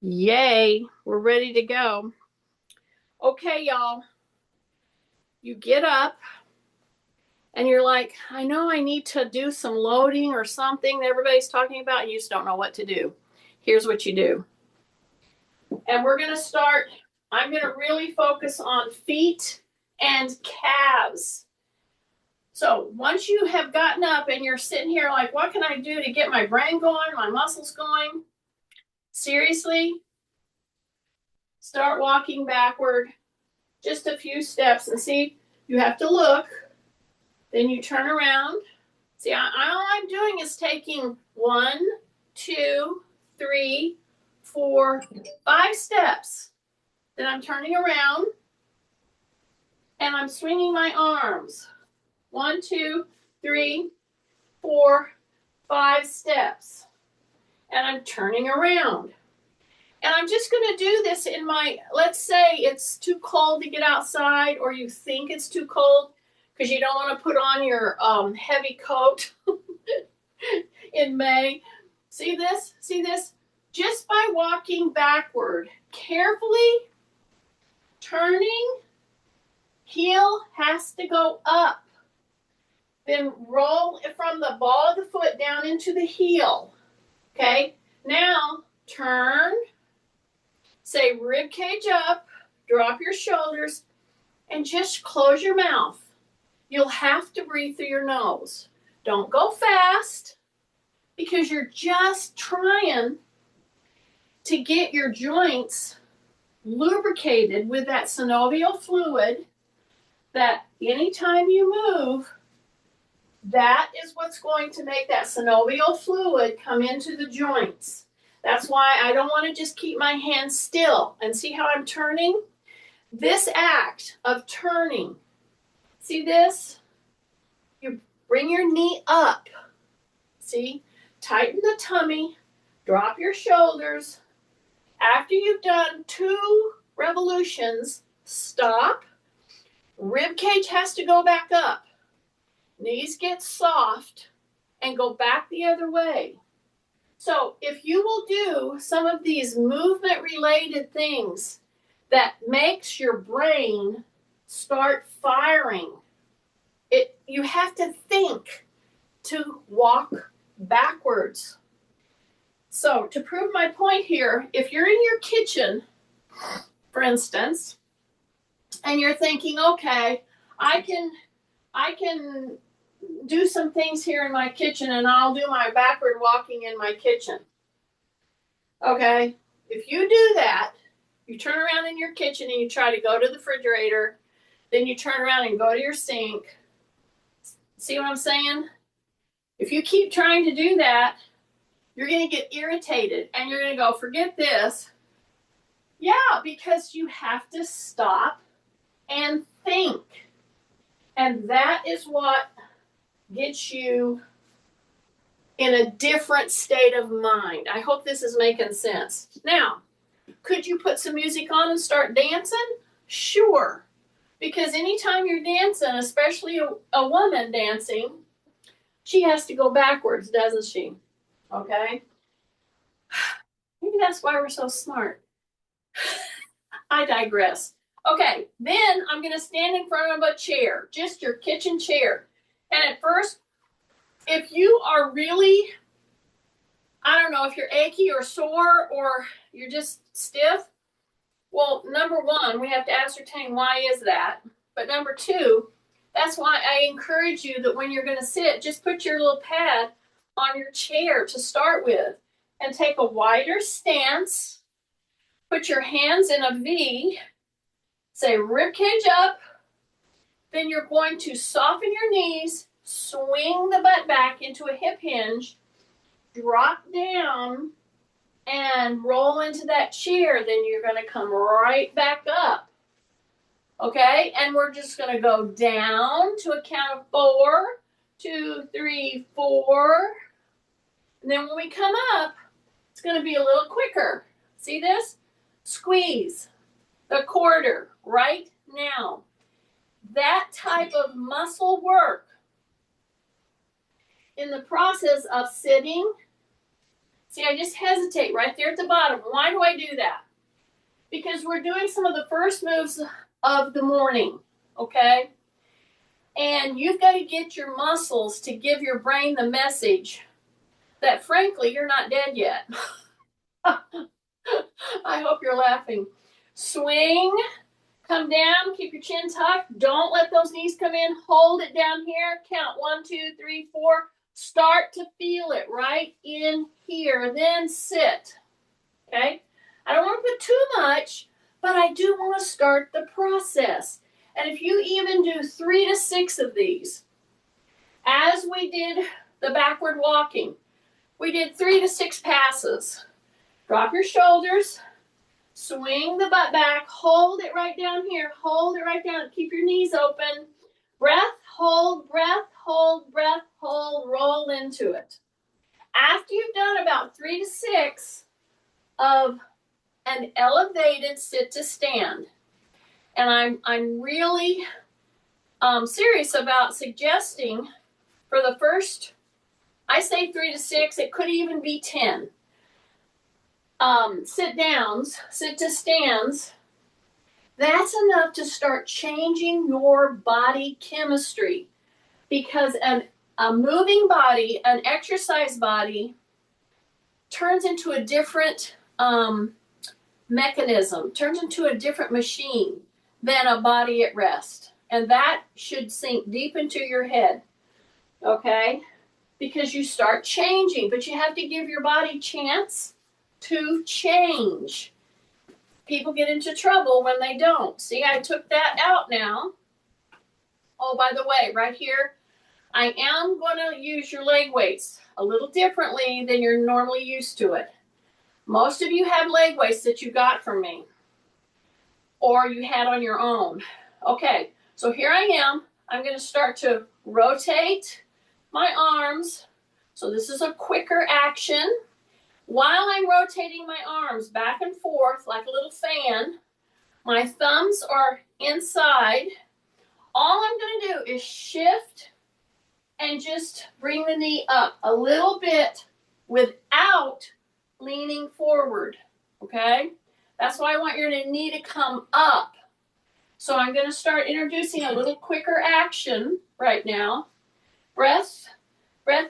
Yay, we're ready to go. Okay, y'all, you get up and you're like, I know I need to do some loading or something that everybody's talking about, and you just don't know what to do. Here's what you do. And we're going to start, I'm going to really focus on feet and calves. So once you have gotten up and you're sitting here like, what can I do to get my brain going, my muscles going? Seriously, start walking backward just a few steps and see, you have to look. Then you turn around. See, all I'm doing is taking 1, 2, 3, 4, 5 steps. Then I'm turning around and I'm swinging my arms. 1, 2, 3, 4, 5 steps. And I'm turning around. And I'm just going to do this in my, let's say it's too cold to get outside, or you think it's too cold because you don't want to put on your heavy coat in May. See this? See this? Just by walking backward, carefully turning, heel has to go up. Then roll from the ball of the foot down into the heel. Okay? Now turn, say rib cage up, drop your shoulders, and just close your mouth. You'll have to breathe through your nose. Don't go fast because you're just trying to get your joints lubricated with that synovial fluid that anytime you move, that is what's going to make that synovial fluid come into the joints. That's why I don't want to just keep my hands still. And see how I'm turning? This act of turning, see this? You bring your knee up. See? Tighten the tummy, drop your shoulders. After you've done 2 revolutions, stop. Rib cage has to go back up. Knees get soft and go back the other way. So if you will do some of these movement related things that makes your brain start firing, you have to think to walk backwards. So to prove my point here, if you're in your kitchen, for instance, and you're thinking, okay, I can do some things here in my kitchen and I'll do my backward walking in my kitchen. Okay, if you do that, you turn around in your kitchen and you try to go to the refrigerator, then you turn around and go to your sink. See what I'm saying? If you keep trying to do that, you're going to get irritated and you're going to go, forget this. Yeah, because you have to stop and think. And that is what gets you in a different state of mind. I hope this is making sense. Now, could you put some music on and start dancing? Sure. Because anytime you're dancing, especially a woman dancing, she has to go backwards, doesn't she? Okay? Maybe that's why we're so smart. I digress. Okay, then I'm going to stand in front of a chair, just your kitchen chair. And at first, if you are really, I don't know, if you're achy or sore or you're just stiff, well, number 1, we have to ascertain why is that. But number 2, that's why I encourage you that when you're going to sit, just put your little pad on your chair to start with and take a wider stance. Put your hands in a V. Say rib cage up. Then you're going to soften your knees, swing the butt back into a hip hinge, drop down, and roll into that chair. Then you're going to come right back up. Okay? And we're just going to go down to a count of 4, 2, 3, 4. And then when we come up, it's going to be a little quicker. See this? Squeeze the quarter right now. That type of muscle work in the process of sitting, See, I just hesitate right there at the bottom. Why do I do that? Because we're doing some of the first moves of the morning, okay? And you've got to get your muscles to give your brain the message that, frankly, you're not dead yet. I hope you're laughing. Swing, come down, keep your chin tucked. Don't let those knees come in. Hold it down here. Count 1, 2, 3, 4. Start to feel it right in here. Then sit. Okay? I don't want to put too much, but I do want to start the process. And if you even do 3 to 6 of these, as we did the backward walking, we did 3 to 6 passes. Drop your shoulders, swing the butt back, hold it right down here, hold it right down, keep your knees open. Breath, hold, roll into it. After you've done about 3 to 6 of an elevated sit to stand, and I'm really serious about suggesting for the first, I say 3 to 6, it could even be 10. Sit downs, sit to stands, that's enough to start changing your body chemistry, because a moving body, an exercise body, turns into a different mechanism, turns into a different machine than a body at rest. And that should sink deep into your head, okay? Because you start changing, but you have to give your body a chance to change. People get into trouble when they don't. See, I took that out now. Oh, by the way, right here, I am going to use your leg weights a little differently than you're normally used to it. Most of you have leg weights that you got from me, or you had on your own. Okay, so here I am. I'm going to start to rotate my arms. So this is a quicker action. While I'm rotating my arms back and forth like a little fan, my thumbs are inside. All I'm going to do is shift and just bring the knee up a little bit without leaning forward, okay? That's why I want your knee to come up. So I'm going to start introducing a little quicker action right now. Breath,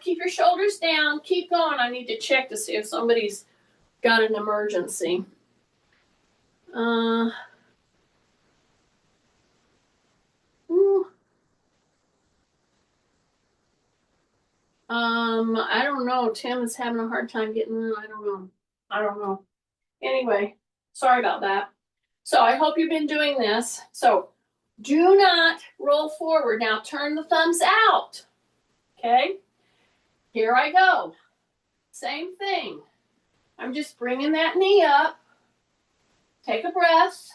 keep your shoulders down, keep going. I need to check to see if somebody's got an emergency. I don't know. Tim is having a hard time getting in. I don't know. Anyway, sorry about that. So I hope you've been doing this. So do not roll forward. Now turn the thumbs out. Okay? Here I go. Same thing. I'm just bringing that knee up. Take a breath.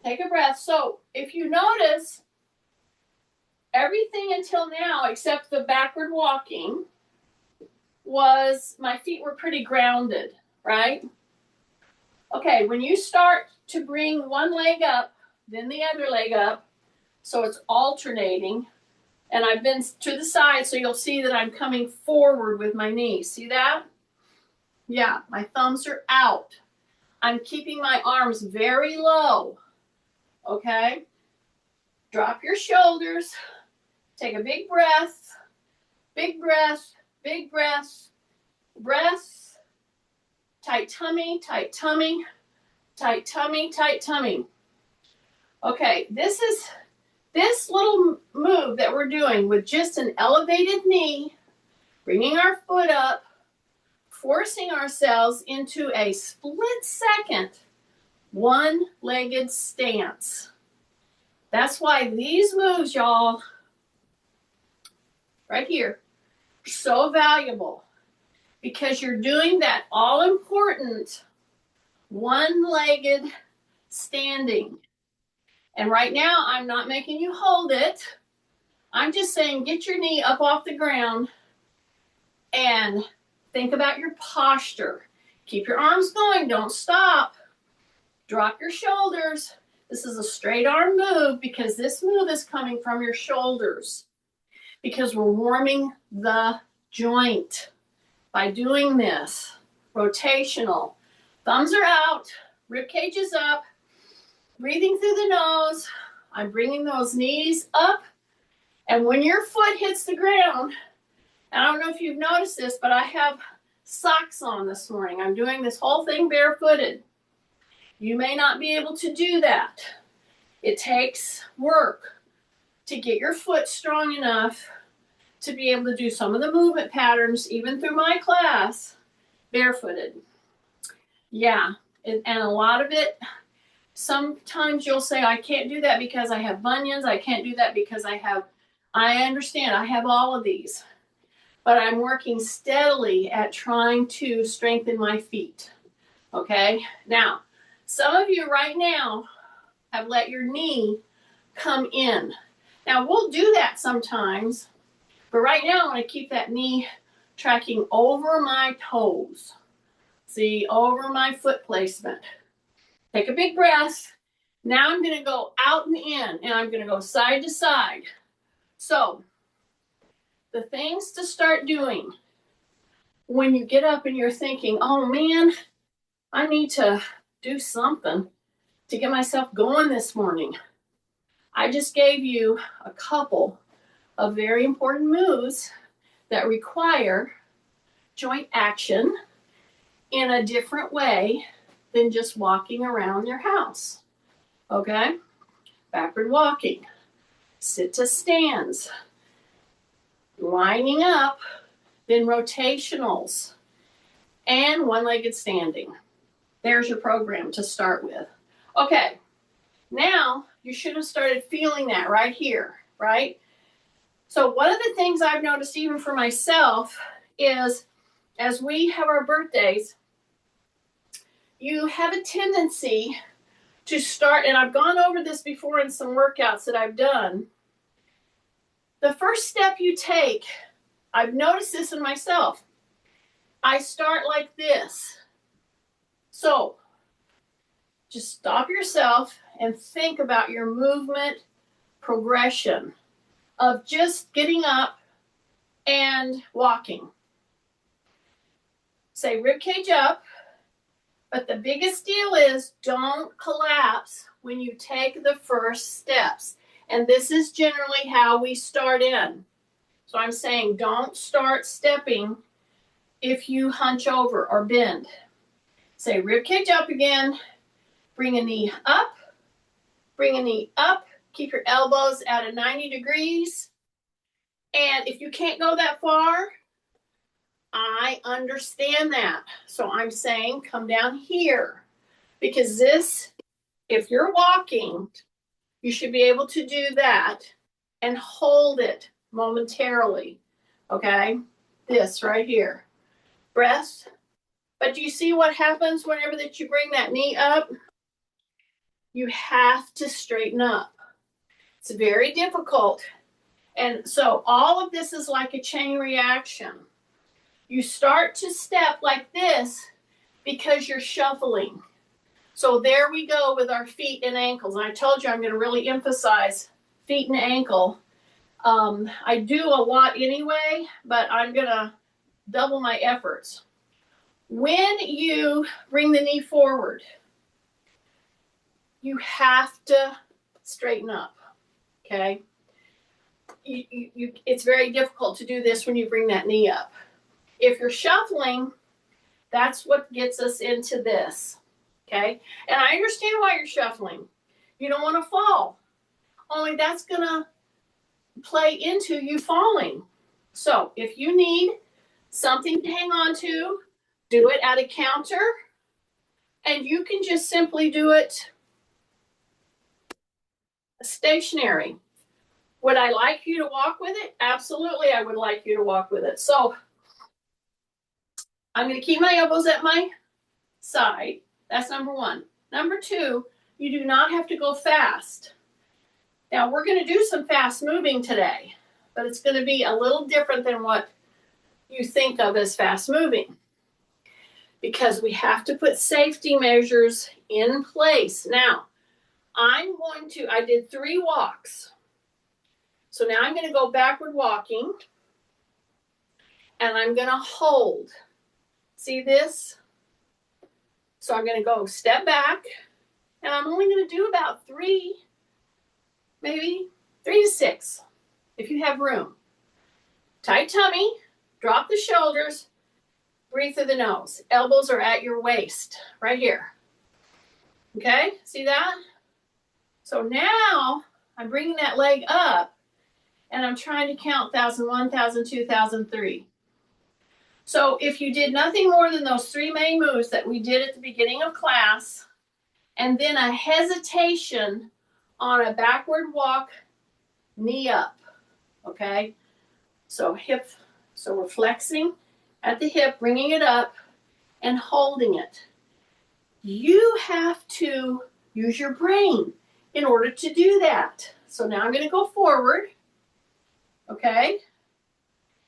Take a breath. So if you notice, everything until now, except the backward walking, was my feet were pretty grounded, right? Okay, when you start to bring one leg up, then the other leg up, so it's alternating, and I've been to the side, so you'll see that I'm coming forward with my knees. See that? Yeah, my thumbs are out. I'm keeping my arms very low, okay? Drop your shoulders. Take a big breath, big breath, big breath, breath, tight tummy, tight tummy, tight tummy, tight tummy. Okay, this little move that we're doing with just an elevated knee, bringing our foot up, forcing ourselves into a split second, one-legged stance. That's why these moves, y'all, right here, are so valuable, because you're doing that all-important one-legged standing. And right now, I'm not making you hold it. I'm just saying get your knee up off the ground and think about your posture. Keep your arms going. Don't stop. Drop your shoulders. This is a straight arm move, because this move is coming from your shoulders, because we're warming the joint. by doing this. Rotational. Thumbs are out, rib cage is up, breathing through the nose. I'm bringing those knees up. And when your foot hits the ground, and I don't know if you've noticed this, but I have socks on this morning. I'm doing this whole thing barefooted. You may not be able to do that. It takes work to get your foot strong enough to be able to do some of the movement patterns, even through my class, barefooted. Yeah, and a lot of it, sometimes you'll say, I can't do that because I have bunions. I can't do that because I understand, I have all of these. But I'm working steadily at trying to strengthen my feet. Okay? Now, some of you right now have let your knee come in. Now, we'll do that sometimes, but right now I want to keep that knee tracking over my toes. See, over my foot placement. Take a big breath. Now I'm going to go out and in, and I'm going to go side to side. So, the things to start doing when you get up and you're thinking, oh man, I need to do something to get myself going this morning. I just gave you a couple of very important moves that require joint action in a different way than just walking around your house. Okay? Backward walking, sit to stands, lining up, then rotationals, and one-legged standing. There's your program to start with. Okay, now you should have started feeling that right here, right? So one of the things I've noticed even for myself is as we have our birthdays, you have a tendency to start, and I've gone over this before in some workouts that I've done. The first step you take, I've noticed this in myself. I start like this. So just stop yourself and think about your movement progression of just getting up and walking. Say rib cage up, but the biggest deal is don't collapse when you take the first steps. And this is generally how we start in. So I'm saying don't start stepping if you hunch over or bend. Say rib cage up again, bring a knee up, keep your elbows at a 90 degrees. And if you can't go that far, I understand that. So I'm saying come down here. Because this, if you're walking, you should be able to do that and hold it momentarily. Okay? This right here. Breath. But do you see what happens whenever that you bring that knee up? You have to straighten up. It's very difficult. And so all of this is like a chain reaction. You start to step like this because you're shuffling. So there we go with our feet and ankles. And I told you I'm going to really emphasize feet and ankle. I do a lot anyway, but I'm going to double my efforts. When you bring the knee forward, you have to straighten up, okay? It's very difficult to do this when you bring that knee up. If you're shuffling, that's what gets us into this, okay? And I understand why you're shuffling. You don't want to fall. Only that's going to play into you falling. So if you need something to hang on to, do it at a counter, and you can just simply do it stationary. Would I like you to walk with it? Absolutely, I would like you to walk with it. So I'm going to keep my elbows at my side. That's number one. Number two, you do not have to go fast. Now, we're going to do some fast moving today, but it's going to be a little different than what you think of as fast moving, because we have to put safety measures in place. Now, I did 3 walks. So now I'm going to go backward walking, and I'm going to hold. See this? So I'm going to go step back, and I'm only going to do about 3, maybe 3 to 6, if you have room. Tight tummy, drop the shoulders, breathe through the nose. Elbows are at your waist, right here. Okay, see that? So now I'm bringing that leg up, and I'm trying to count 1,001, 1,002, 1,003. So if you did nothing more than those 3 main moves that we did at the beginning of class, and then a hesitation on a backward walk, knee up, okay? So hip, so we're flexing at the hip, bringing it up, and holding it. You have to use your brain in order to do that. So now I'm going to go forward, okay?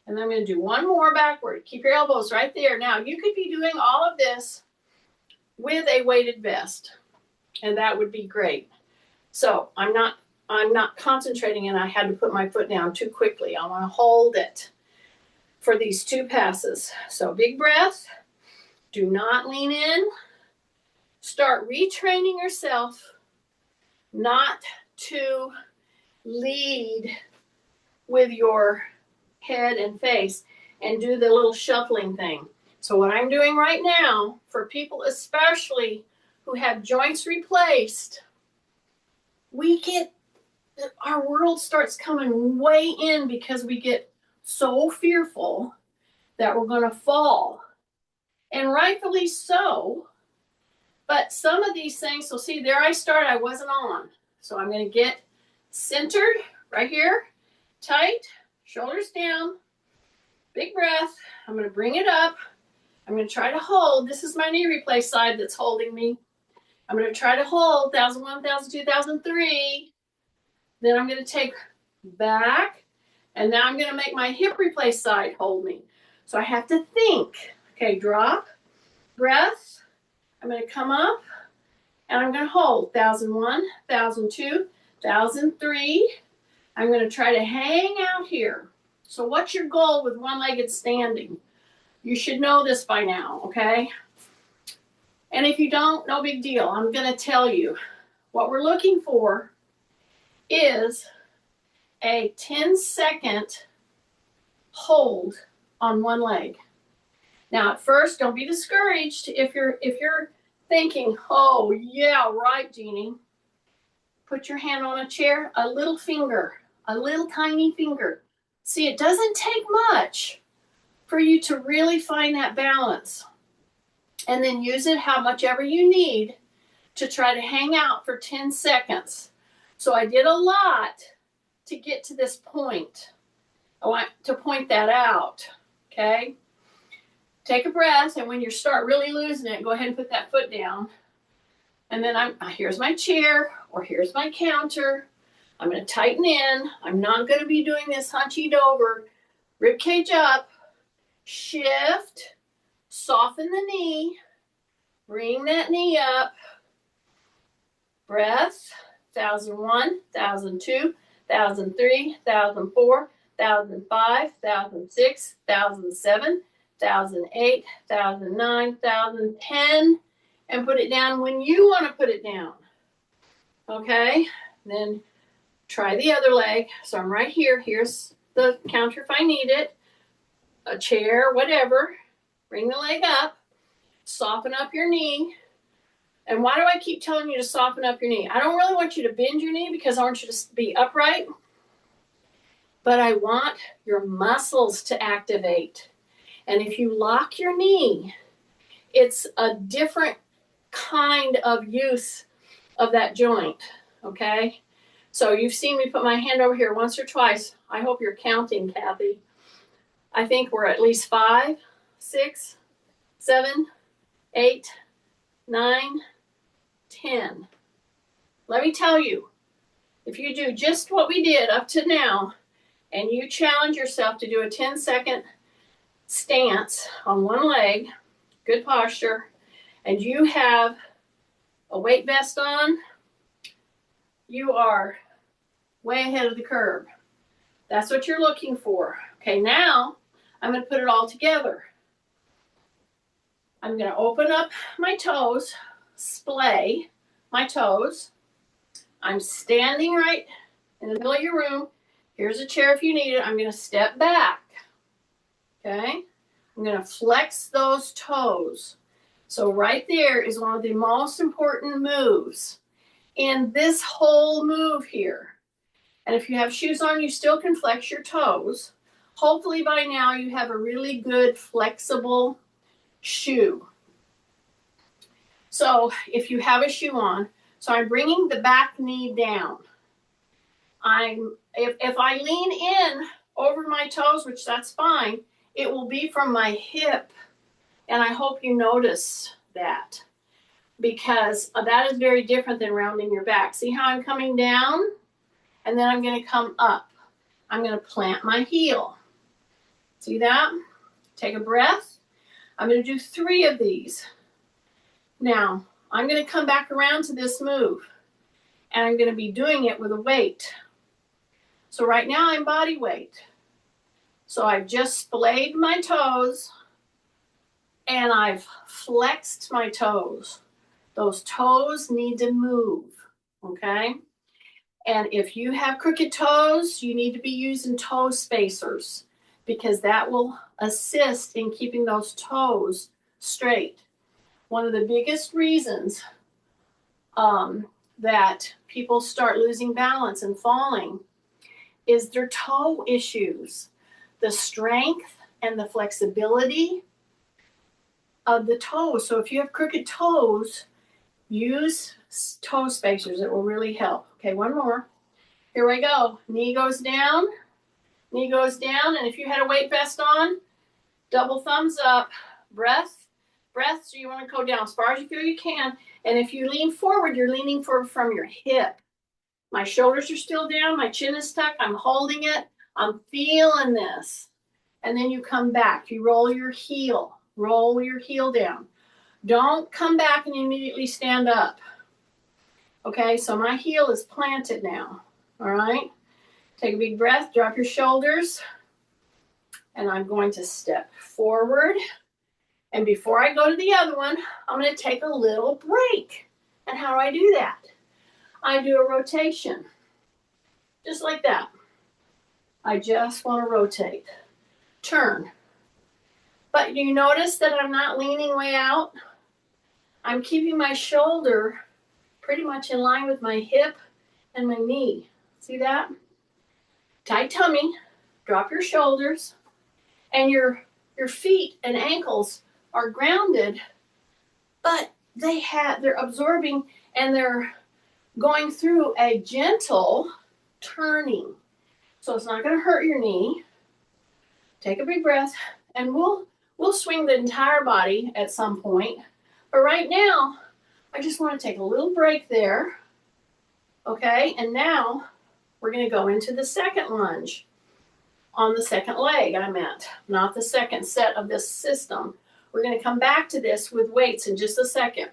And then I'm going to do one more backward. Keep your elbows right there. Now, you could be doing all of this with a weighted vest, and that would be great. So I'm not concentrating, and I had to put my foot down too quickly. I want to hold it for these 2 passes. So big breath. Do not lean in. Start retraining yourself not to lead with your head and face and do the little shuffling thing. So what I'm doing right now, for people especially who have joints replaced, our world starts coming way in because we get so fearful that we're going to fall. And rightfully so. But some of these things, so see, there I start, I wasn't on. So I'm going to get centered right here, tight, shoulders down, big breath. I'm going to bring it up. I'm going to try to hold. This is my knee replace side that's holding me. I'm going to try to hold 1,001, 1,002, 1,003. Then I'm going to take back, and now I'm going to make my hip replace side hold me. So I have to think. Okay, drop, breath. I'm going to come up, and I'm going to hold 1,001, 1,002, 1,003. I'm going to try to hang out here. So what's your goal with one-legged standing? You should know this by now, okay? And if you don't, no big deal. I'm going to tell you. What we're looking for is a 10-second hold on one leg. Now, at first, don't be discouraged if you're thinking, oh, yeah, right, Jeannie. Put your hand on a chair, a little finger, a little tiny finger. See, it doesn't take much for you to really find that balance. And then use it how much ever you need to try to hang out for 10 seconds. So I did a lot to get to this point. I want to point that out, okay? Take a breath, and when you start really losing it, go ahead and put that foot down. And then here's my chair, or here's my counter. I'm going to tighten in. I'm not going to be doing this hunched over. Rib cage up. Shift. Soften the knee. Bring that knee up. Breath. 1,001, 1,002, 1,003, 1,004, 1,005, 1,006, 1,007, 1,008, 1,009, 1,010, and put it down when you want to put it down. Okay? Then try the other leg. So I'm right here. Here's the counter if I need it. A chair, whatever. Bring the leg up. Soften up your knee. And why do I keep telling you to soften up your knee? I don't really want you to bend your knee because I want you to be upright. But I want your muscles to activate. And if you lock your knee, it's a different kind of use of that joint, okay? So you've seen me put my hand over here once or twice. I hope you're counting, Kathy. I think we're at least 5, 6, 7, 8, 9, 10. Let me tell you, if you do just what we did up to now, and you challenge yourself to do a 10-second stance on one leg, good posture, and you have a weight vest on, you are way ahead of the curve. That's what you're looking for. Okay, now I'm going to put it all together. I'm going to open up my toes, splay my toes. I'm standing right in the middle of your room. Here's a chair if you need it. I'm going to step back. Okay? I'm going to flex those toes. So right there is one of the most important moves in this whole move here. And if you have shoes on, you still can flex your toes. Hopefully by now you have a really good flexible shoe. So if you have a shoe on, so I'm bringing the back knee down. If I lean in over my toes, which that's fine, it will be from my hip. And I hope you notice that, because that is very different than rounding your back. See how I'm coming down? And then I'm going to come up. I'm going to plant my heel. See that? Take a breath. I'm going to do 3 of these. Now, I'm going to come back around to this move, and I'm going to be doing it with a weight. So right now I'm body weight. So I've just splayed my toes, and I've flexed my toes. Those toes need to move, okay? And if you have crooked toes, you need to be using toe spacers, because that will assist in keeping those toes straight. One of the biggest reasons that people start losing balance and falling is their toe issues. The strength and the flexibility of the toes. So if you have crooked toes, use toe spacers. It will really help. Okay, one more. Here we go. Knee goes down. Knee goes down. And if you had a weight vest on, double thumbs up. Breath. Breath. So you want to go down as far as you feel you can. And if you lean forward, you're leaning forward from your hip. My shoulders are still down. My chin is tucked. I'm holding it. I'm feeling this. And then you come back. You roll your heel. Roll your heel down. Don't come back and immediately stand up. Okay, so my heel is planted now. All right. Take a big breath. Drop your shoulders. And I'm going to step forward. And before I go to the other one, I'm going to take a little break. And how do I do that? I do a rotation. Just like that. I just want to rotate. Turn. But you notice that I'm not leaning way out? I'm keeping my shoulder pretty much in line with my hip and my knee. See that? Tight tummy. Drop your shoulders. And your feet and ankles are grounded, but they're absorbing and they're going through a gentle turning. So it's not going to hurt your knee. Take a big breath, and we'll swing the entire body at some point. But right now, I just want to take a little break there. Okay, and now we're going to go into the second lunge. On the second leg, I meant, not the second set of this system. We're going to come back to this with weights in just a second.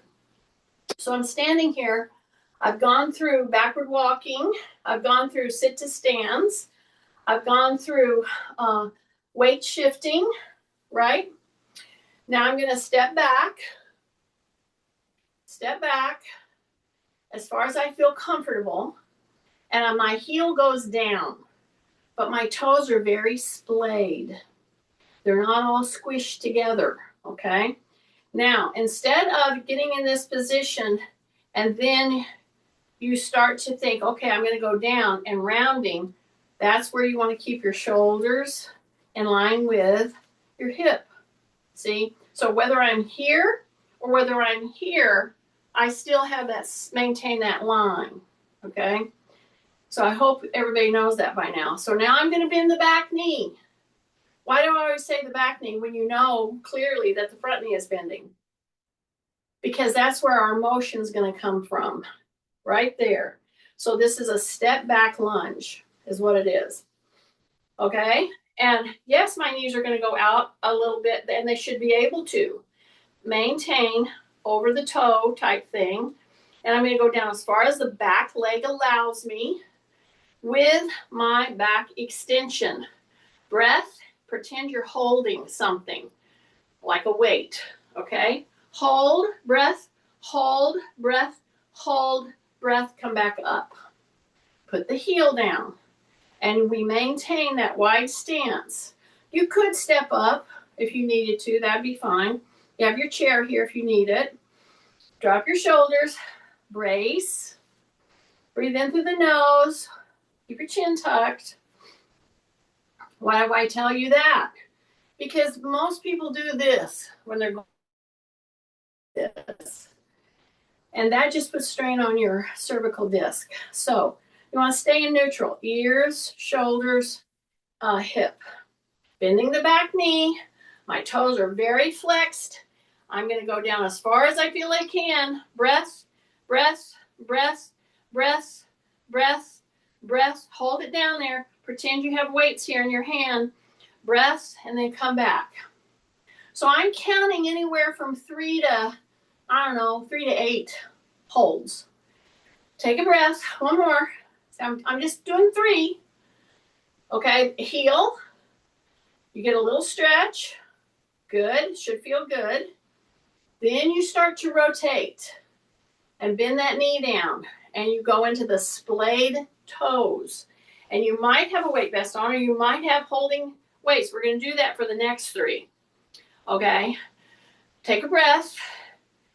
So I'm standing here. I've gone through backward walking. I've gone through sit to stands. I've gone through weight shifting, right? Now I'm going to step back as far as I feel comfortable, and my heel goes down. But my toes are very splayed. They're not all squished together, okay? Now, instead of getting in this position and then you start to think, okay, I'm going to go down and rounding, that's where you want to keep your shoulders in line with your hip, see? So whether I'm here or whether I'm here, I still have that, maintain that line, okay? So I hope everybody knows that by now. So now I'm going to bend the back knee. Why do I always say the back knee when you know clearly that the front knee is bending? Because that's where our motion is going to come from, right there. So this is a step back lunge is what it is. Okay? And yes, my knees are going to go out a little bit, and they should be able to maintain over the toe type thing. And I'm going to go down as far as the back leg allows me, with my back extension. Breath, pretend you're holding something like a weight, okay? Hold, breath, hold, breath, hold, breath, come back up. Put the heel down, and we maintain that wide stance. You could step up if you needed to, that'd be fine. You have your chair here if you need it. Drop your shoulders, brace, breathe in through the nose, keep your chin tucked. Why do I tell you that? Because most people do this when they're going this. And that just puts strain on your cervical disc. So you want to stay in neutral. Ears, shoulders, hip. Bending the back knee. My toes are very flexed. I'm going to go down as far as I feel I can. Breath, breath, breath, breath, breath, breath. Hold it down there. Pretend you have weights here in your hand. Breath, and then come back. So I'm counting anywhere from 3 to 8 holds. Take a breath. One more. I'm just doing 3. Okay, heel. You get a little stretch. Good, should feel good. Then you start to rotate and bend that knee down, and you go into the splayed toes. And you might have a weight vest on, or you might have holding weights. We're going to do that for the next 3. Okay? Take a breath.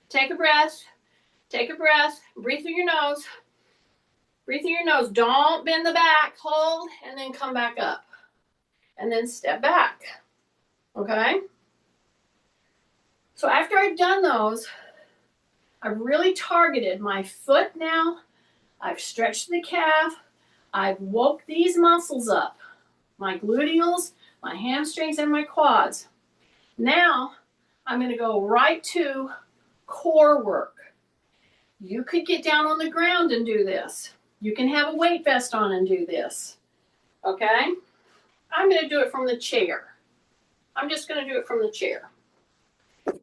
Take a breath. Take a breath. Breathe through your nose. Breathe through your nose. Don't bend the back. Hold, and then come back up. And then step back. Okay? So after I've done those, I've really targeted my foot now. I've stretched the calf. I've woke these muscles up. My gluteals, my hamstrings, and my quads. Now, I'm going to go right to core work. You could get down on the ground and do this. You can have a weight vest on and do this. Okay? I'm going to do it from the chair. I'm just going to do it from the chair.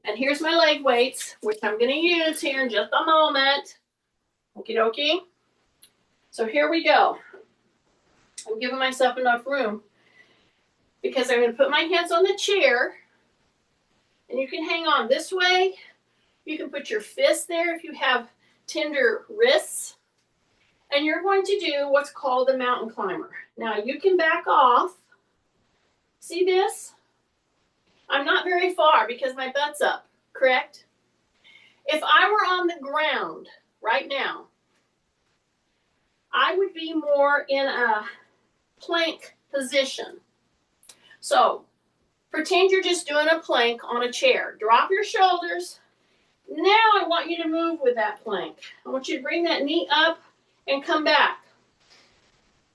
And here's my leg weights, which I'm going to use here in just a moment. Okie dokie. So here we go. I'm giving myself enough room because I'm going to put my hands on the chair, and you can hang on this way. You can put your fist there if you have tender wrists, and you're going to do what's called a mountain climber. Now you can back off. See this? I'm not very far because my butt's up, correct? If I were on the ground right now, I would be more in a plank position. So pretend you're just doing a plank on a chair. Drop your shoulders. Now I want you to move with that plank. I want you to bring that knee up and come back.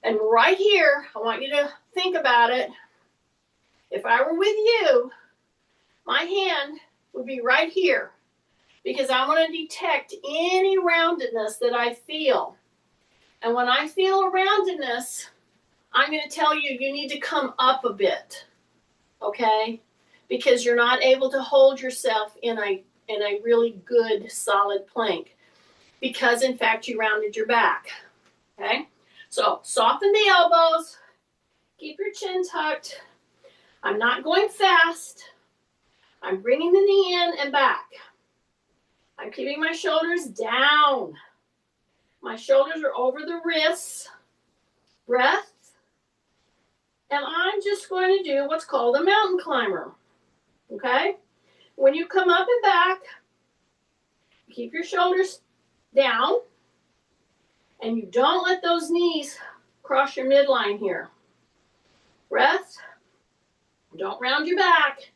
And right here, I want you to think about it. If I were with you, my hand would be right here because I want to detect any roundedness that I feel. And when I feel a roundedness, I'm going to tell you, you need to come up a bit, okay? Because you're not able to hold yourself in a really good, solid plank because, in fact, you rounded your back, okay? So soften the elbows, keep your chin tucked. I'm not going fast. I'm bringing the knee in and back. I'm keeping my shoulders down. My shoulders are over the wrists. Breath. And I'm just going to do what's called a mountain climber. Okay? When you come up and back, keep your shoulders down. And you don't let those knees cross your midline here. Breath. Don't round your back.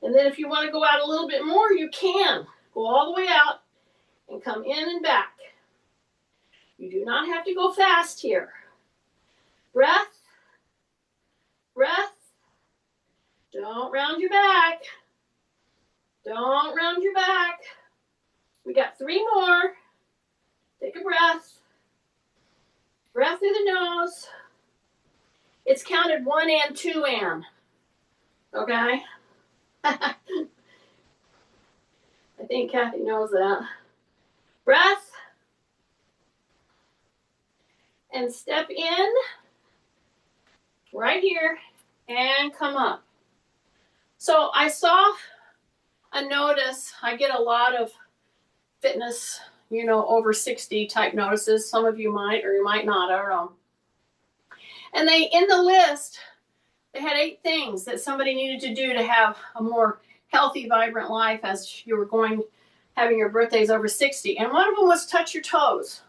And then if you want to go out a little bit more, you can. Go all the way out and come in and back. You do not have to go fast here. Breath. Breath. Don't round your back. Don't round your back. We got 3 more. Take a breath. Breath through the nose. It's counted 1 and 2 and. Okay? I think Kathy knows that. Breath. And step in. Right here. and come up. So I saw a notice. I get a lot of fitness, over 60 type notices. Some of you might, or you might not, I don't know. And in the list, they had 8 things that somebody needed to do to have a more healthy, vibrant life as you were having your birthdays over 60. And one of them was touch your toes.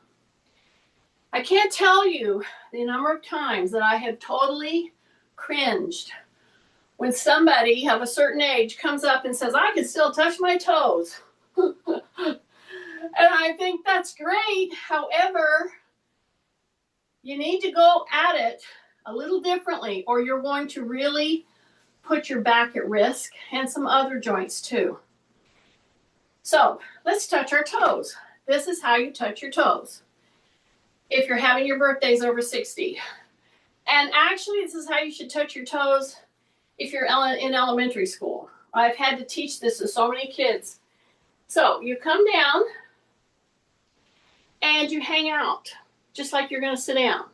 I can't tell you the number of times that I have totally cringed when somebody of a certain age comes up and says, I can still touch my toes. And I think that's great. However, you need to go at it a little differently, or you're going to really put your back at risk and some other joints too. So let's touch our toes. This is how you touch your toes if you're having your birthdays over 60. And actually, this is how you should touch your toes if you're in elementary school. I've had to teach this to so many kids. So you come down and you hang out, just like you're going to sit down.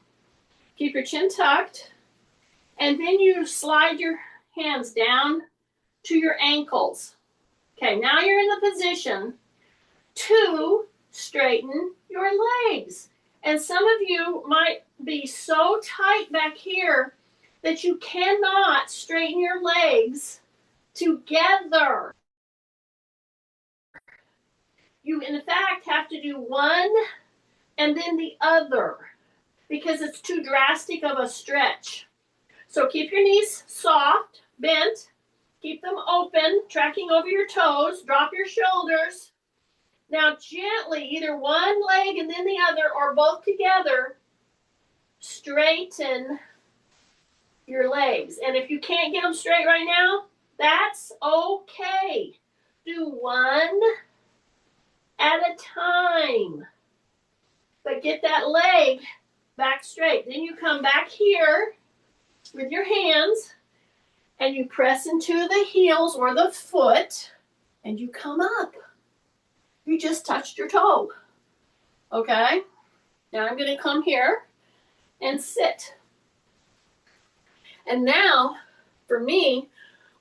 Keep your chin tucked, and then you slide your hands down to your ankles. Okay, now you're in the position to straighten your legs. And some of you might be so tight back here that you cannot straighten your legs together. You, in fact, have to do one and then the other because it's too drastic of a stretch. So keep your knees soft, bent, keep them open, tracking over your toes, drop your shoulders. Now gently, either one leg and then the other or both together, straighten your legs. And if you can't get them straight right now, that's okay. Do one at a time. But get that leg back straight. Then you come back here with your hands and you press into the heels or the foot and you come up. You just touched your toe. Okay? Now I'm going to come here and sit. And now, for me,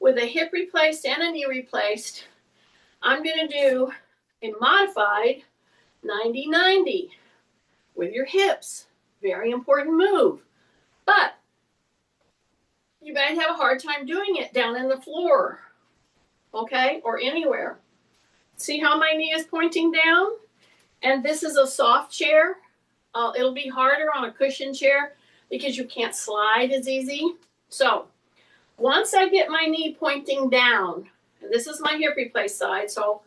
with a hip replaced and a knee replaced, I'm going to do a modified 90-90 with your hips. Very important move. But you might have a hard time doing it down in the floor, okay, or anywhere. See how my knee is pointing down? And this is a soft chair. It'll be harder on a cushion chair because you can't slide as easy. So once I get my knee pointing down, and this is my hip replaced side, so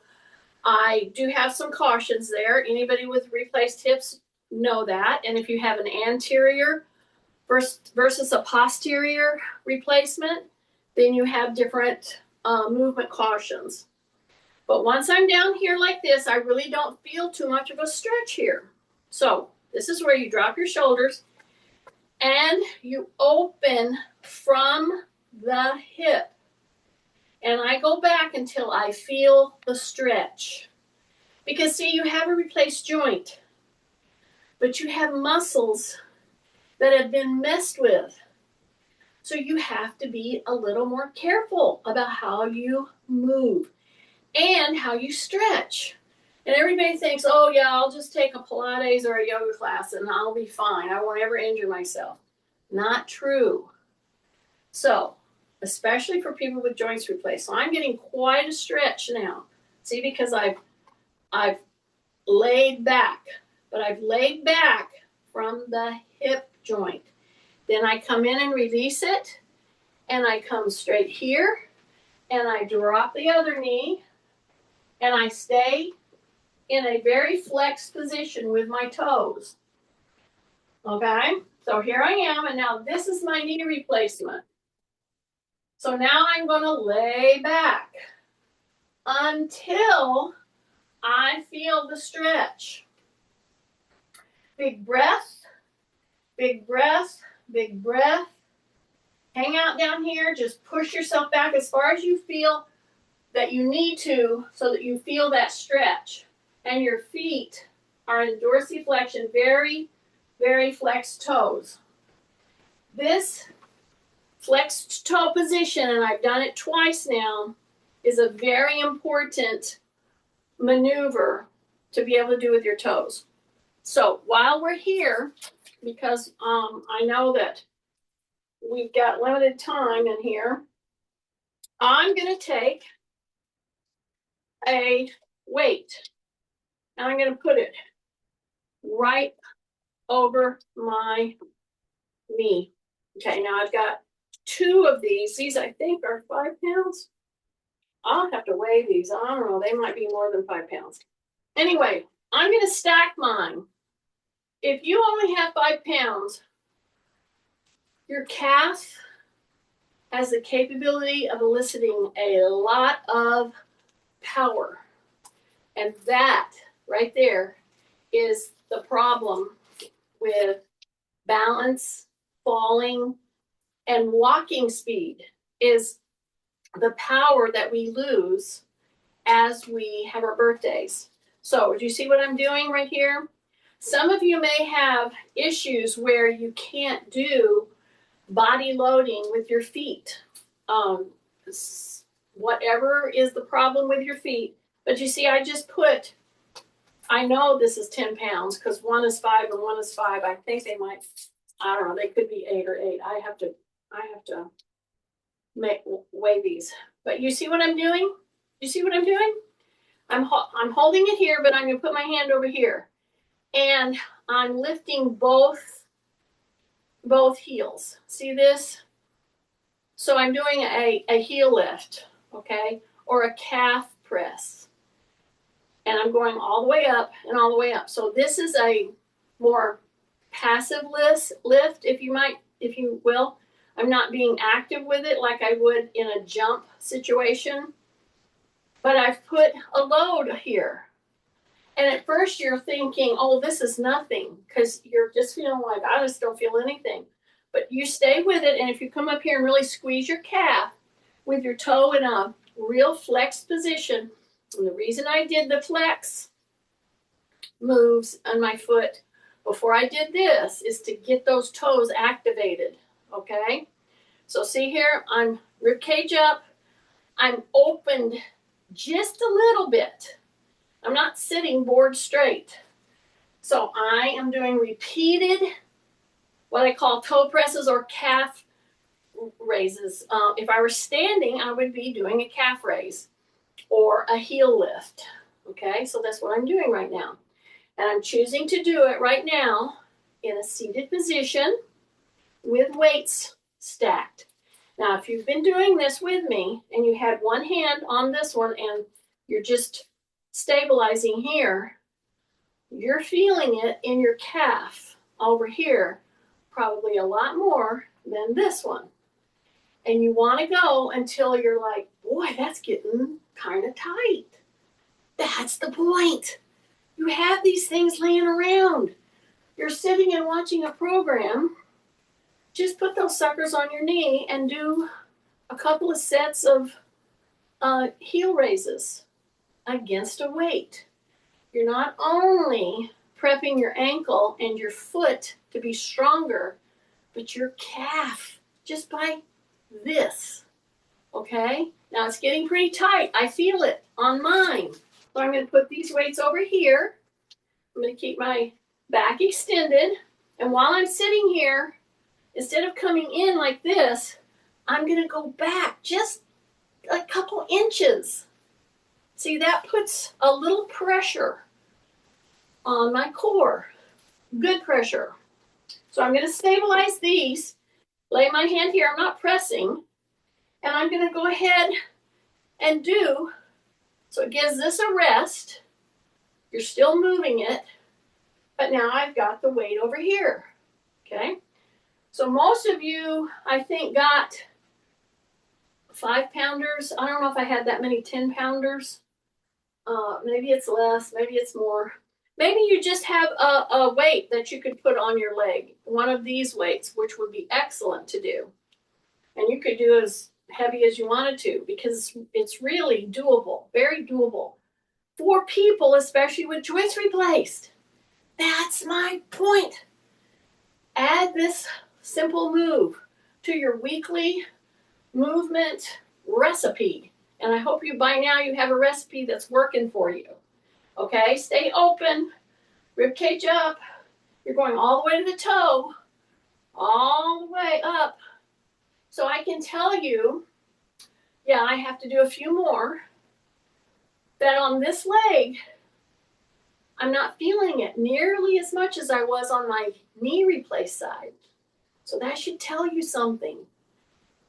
I do have some cautions there. Anybody with replaced hips know that. And if you have an anterior versus a posterior replacement, then you have different movement cautions. But once I'm down here like this, I really don't feel too much of a stretch here. So this is where you drop your shoulders and you open from the hip. And I go back until I feel the stretch. Because see, you have a replaced joint, but you have muscles that have been messed with. So you have to be a little more careful about how you move and how you stretch. And everybody thinks, oh yeah, I'll just take a Pilates or a yoga class and I'll be fine. I won't ever injure myself. Not true. So, especially for people with joints replaced. So I'm getting quite a stretch now. See, because I've laid back, but I've laid back from the hip joint. Then I come in and release it, and I come straight here, and I drop the other knee, and I stay in a very flexed position with my toes. Okay? So here I am, and now this is my knee replacement. So now I'm going to lay back until I feel the stretch. Big breath, big breath, big breath. Hang out down here. Just push yourself back as far as you feel that you need to so that you feel that stretch. And your feet are in dorsiflexion, very, very flexed toes. This flexed toe position, and I've done it twice now, is a very important maneuver to be able to do with your toes. So while we're here, because I know that we've got limited time in here, I'm going to take a weight and I'm going to put it right over my knee. Okay, now I've got 2 of these. These I think are 5 pounds. I'll have to weigh these. I don't know. They might be more than 5 pounds. Anyway, I'm going to stack mine. If you only have 5 pounds, your calf has the capability of eliciting a lot of power. And that right there is the problem with balance, falling, and walking speed, is the power that we lose as we have our birthdays. So do you see what I'm doing right here? Some of you may have issues where you can't do body loading with your feet. Whatever is the problem with your feet. But you see, I just put, I know this is 10 pounds because 1 is 5 and 1 is 5. I think they might, I don't know, they could be 8 or 8. I have to weigh these. But you see what I'm doing? You see what I'm doing? I'm holding it here, but I'm going to put my hand over here. And I'm lifting both heels. See this? So I'm doing a heel lift, okay? Or a calf press. And I'm going all the way up and all the way up. So this is a more passive lift, if you will. I'm not being active with it like I would in a jump situation. But I've put a load here. And at first you're thinking, oh, this is nothing, because you're just feeling like, I just don't feel anything. But you stay with it, and if you come up here and really squeeze your calf with your toe in a real flexed position, and the reason I did the flex moves on my foot before I did this is to get those toes activated, okay? So see here, I'm rib cage up, I'm opened just a little bit. I'm not sitting board straight. So I am doing repeated, what I call toe presses or calf raises. If I were standing, I would be doing a calf raise or a heel lift. Okay, so that's what I'm doing right now. And I'm choosing to do it right now in a seated position with weights stacked. Now, if you've been doing this with me and you had one hand on this one and you're just stabilizing here, you're feeling it in your calf over here, probably a lot more than this one. And you want to go until you're like, boy, that's getting kind of tight. That's the point. You have these things laying around. You're sitting and watching a program. Just put those suckers on your knee and do a couple of sets of heel raises against a weight. You're not only prepping your ankle and your foot to be stronger, but your calf just by this, okay? Now it's getting pretty tight. I feel it on mine. So I'm going to put these weights over here. I'm going to keep my back extended. And while I'm sitting here, instead of coming in like this, I'm going to go back just a couple inches. See, that puts a little pressure on my core. Good pressure. So I'm going to stabilize these, lay my hand here, I'm not pressing, and I'm going to go ahead and do, so it gives this a rest. You're still moving it, but now I've got the weight over here, okay? So most of you, I think, got 5-pounders. I don't know if I had that many 10-pounders. Maybe it's less, maybe it's more. Maybe you just have a weight that you could put on your leg, one of these weights, which would be excellent to do. And you could do as heavy as you wanted to because it's really doable, very doable. For people, especially with joints replaced. That's my point. Add this simple move to your weekly movement recipe. And I hope by now you have a recipe that's working for you. Okay, stay open, rib cage up. You're going all the way to the toe, all the way up. So I can tell you, yeah, I have to do a few more, that on this leg, I'm not feeling it nearly as much as I was on my knee replaced side. So that should tell you something.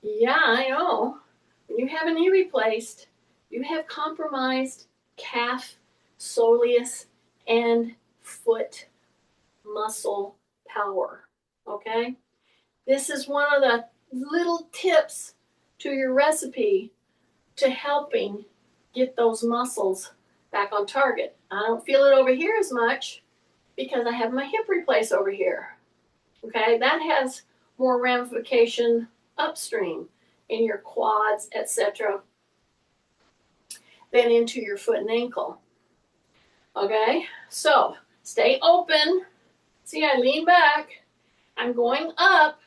Yeah, I know. When you have a knee replaced, you have compromised calf, soleus, and foot muscle power. Okay? This is one of the little tips to your recipe to helping get those muscles back on target. I don't feel it over here as much because I have my hip replaced over here. Okay? That has more ramification upstream in your quads, etc., than into your foot and ankle. Okay, so stay open. See, I lean back. I'm going up,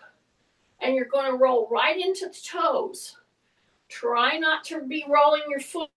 and you're going to roll right into the toes. Try not to be rolling your foot